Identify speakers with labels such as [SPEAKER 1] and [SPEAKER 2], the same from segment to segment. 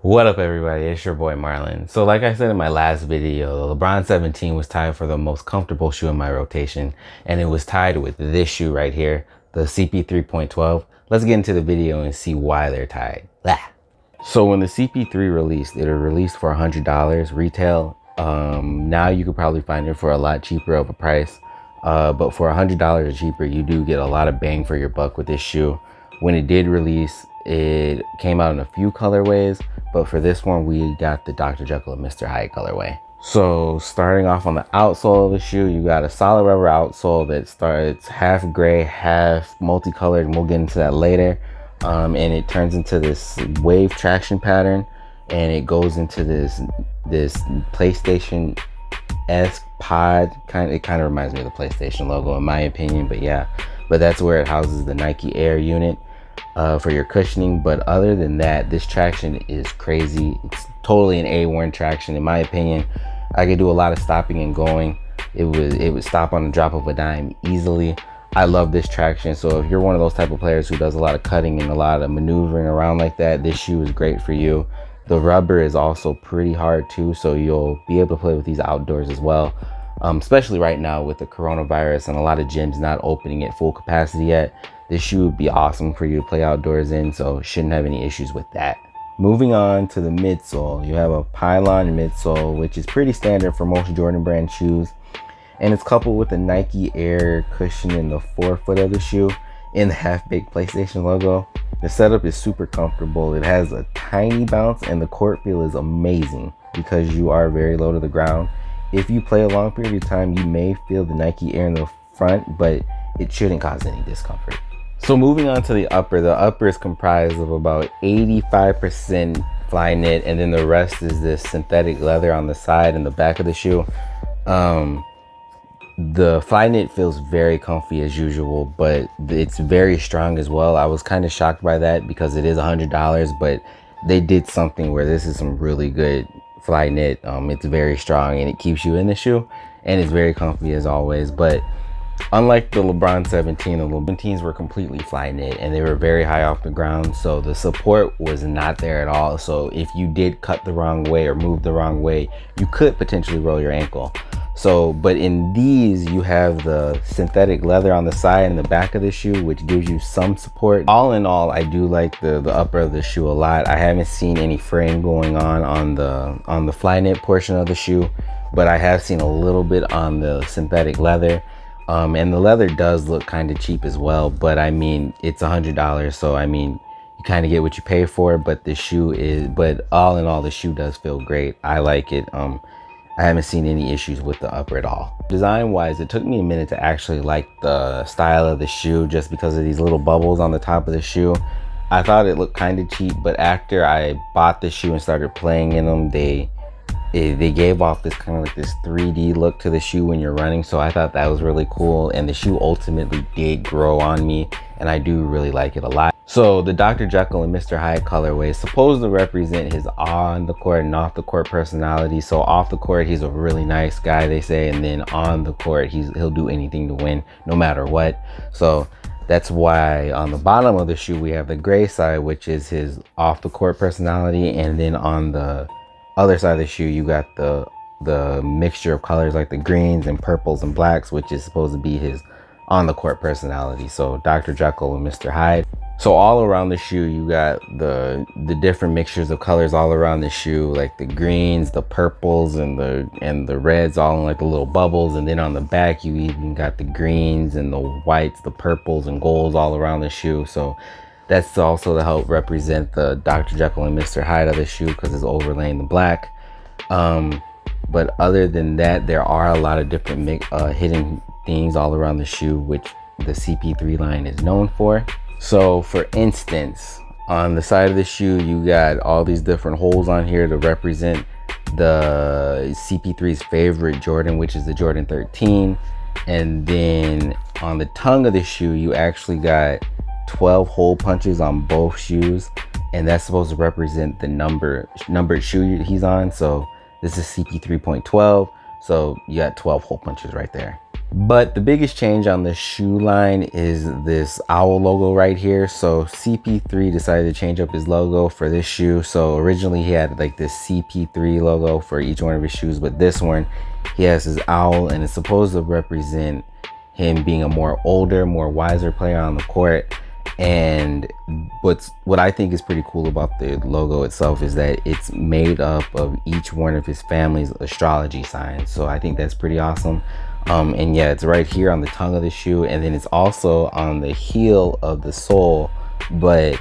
[SPEAKER 1] What up, everybody? It's your boy Marlon. So like I said in my last video, the LeBron 17 was tied for the most comfortable shoe in my rotation, and it was tied with this shoe right here, the CP3.12. Let's get into the video and see why they're tied. Blah. So when the CP3 released, it was released for $100 retail. Now you could probably find it for a lot cheaper of a price, but for $100 cheaper, you do get a lot of bang for your buck with this shoe. When it did release, it came out in a few colorways, but for this one, we got the Dr. Jekyll and Mr. Hyde colorway. So starting off on the outsole of the shoe, you got a solid rubber outsole that starts half gray, half multicolored, and we'll get into that later. And it turns into this wave traction pattern, and it goes into this PlayStation-esque pod. It kind of reminds me of the PlayStation logo in my opinion, but yeah. But that's where it houses the Nike Air unit for your cushioning. But other than that, this traction is crazy. It's totally an A1 traction in my opinion. I could do a lot of stopping and going. It would stop on the drop of a dime easily. I love this traction. So if you're one of those type of players who does a lot of cutting and a lot of maneuvering around like that, this shoe is great for you. The rubber is also pretty hard too, so you'll be able to play with these outdoors as well. Especially right now with the coronavirus and a lot of gyms not opening at full capacity yet, this shoe would be awesome for you to play outdoors in, so shouldn't have any issues with that. Moving on to the midsole, you have a pylon midsole, which is pretty standard for most Jordan brand shoes, and it's coupled with a Nike Air cushion in the forefoot of the shoe in the half-baked PlayStation logo. The setup is super comfortable. It has a tiny bounce, and the court feel is amazing because you are very low to the ground. If you play a long period of time, you may feel the Nike Air in the front, but it shouldn't cause any discomfort. So moving on to the upper is comprised of about 85% fly knit, and then the rest is this synthetic leather on the side and the back of the shoe. The fly knit feels very comfy as usual, but it's very strong as well. I was kind of shocked by that because it is $100, but they did something where this is some really good fly knit. It's very strong and it keeps you in the shoe, and it's very comfy as always. But unlike the LeBron 17, the LeBron 17s were completely fly knit and they were very high off the ground, so the support was not there at all. So if you did cut the wrong way or move the wrong way, you could potentially roll your ankle. So, but in these, you have the synthetic leather on the side and the back of the shoe, which gives you some support. All in all, I do like the upper of the shoe a lot. I haven't seen any fraying going on the fly knit portion of the shoe, but I have seen a little bit on the synthetic leather. And the leather does look kind of cheap as well, but I mean, it's $100, so I mean, you kind of get what you pay for. But but all in all, the shoe does feel great. I like it. I haven't seen any issues with the upper at all. Design wise, it took me a minute to actually like the style of the shoe just because of these little bubbles on the top of the shoe. I thought it looked kind of cheap, but after I bought the shoe and started playing in them, they gave off this kind of like this 3D look to the shoe when you're running. So I thought that was really cool, and the shoe ultimately did grow on me, and I do really like it a lot. So the Dr. Jekyll and Mr. Hyde colorway is supposed to represent his on the court and off the court personality. So off the court, he's a really nice guy, they say, and then on the court, he'll do anything to win no matter what. So that's why on the bottom of the shoe we have the gray side, which is his off the court personality, and then on the other side of the shoe you got the mixture of colors like the greens and purples and blacks, which is supposed to be his on the court personality. So Dr. Jekyll and Mr. Hyde. So all around the shoe you got the different mixtures of colors all around the shoe, like the greens, the purples, and the reds, all in like the little bubbles. And then on the back you even got the greens and the whites, the purples and golds all around the shoe. So that's also to help represent the Dr. Jekyll and Mr. Hyde of the shoe because it's overlaying the black. But other than that, there are a lot of different hidden things all around the shoe, which the CP3 line is known for. So for instance, on the side of the shoe, you got all these different holes on here to represent the CP3's favorite Jordan, which is the Jordan 13. And then on the tongue of the shoe, you actually got 12 hole punches on both shoes, and that's supposed to represent the numbered shoe he's on. So this is CP3.12, so you got 12 hole punches right there. But the biggest change on the shoe line is this owl logo right here. So CP3 decided to change up his logo for this shoe. So originally he had like this CP3 logo for each one of his shoes, but this one he has his owl, and it's supposed to represent him being a more older, more wiser player on the court. And what I think is pretty cool about the logo itself is that it's made up of each one of his family's astrology signs. So I think that's pretty awesome. And yeah, it's right here on the tongue of the shoe, and then it's also on the heel of the sole, but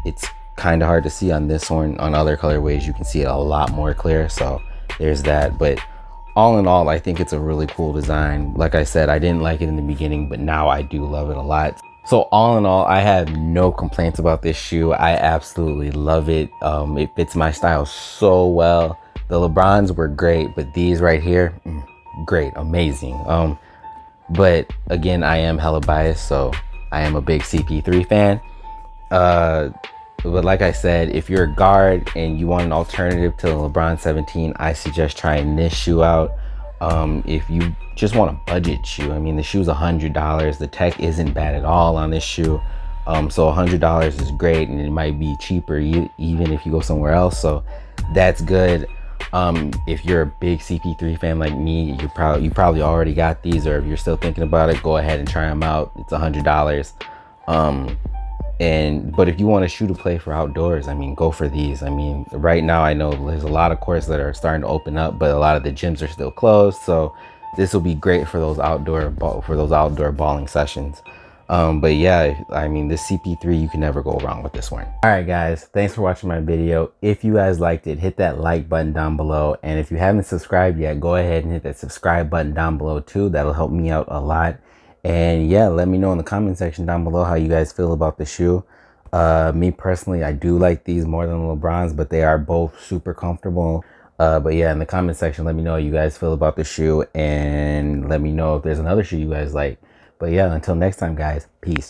[SPEAKER 1] it's kind of hard to see on this one. On other colorways you can see it a lot more clear, so there's that. But all in all, I think it's a really cool design. Like I said, I didn't like it in the beginning, but now I do love it a lot. So all in all, I have no complaints about this shoe. I absolutely love it. It fits my style so well. The LeBrons were great, but these right here, great, amazing. But again, I am hella biased, so I am a big CP3 fan. But like I said, if you're a guard and you want an alternative to the LeBron 17, I suggest trying this shoe out. If you just want a budget shoe, I mean, the shoe's $100. The tech isn't bad at all on this shoe. So $100 is great, and it might be cheaper even if you go somewhere else. So that's good. If you're a big CP3 fan like me, you probably already got these, or if you're still thinking about it, go ahead and try them out. It's $100. But if you want a shoe to play for outdoors, I mean, go for these. I mean, right now I know there's a lot of courts that are starting to open up, but a lot of the gyms are still closed. So this will be great for those outdoor balling sessions. But yeah, I mean, this CP3, you can never go wrong with this one. All right, guys, thanks for watching my video. If you guys liked it, hit that like button down below. And if you haven't subscribed yet, go ahead and hit that subscribe button down below too. That'll help me out a lot. And yeah, let me know in the comment section down below how you guys feel about the shoe. Me personally, I do like these more than the LeBrons, but they are both super comfortable. But yeah, in the comment section, let me know how you guys feel about the shoe, and let me know if there's another shoe you guys like. But yeah, until next time, guys, peace.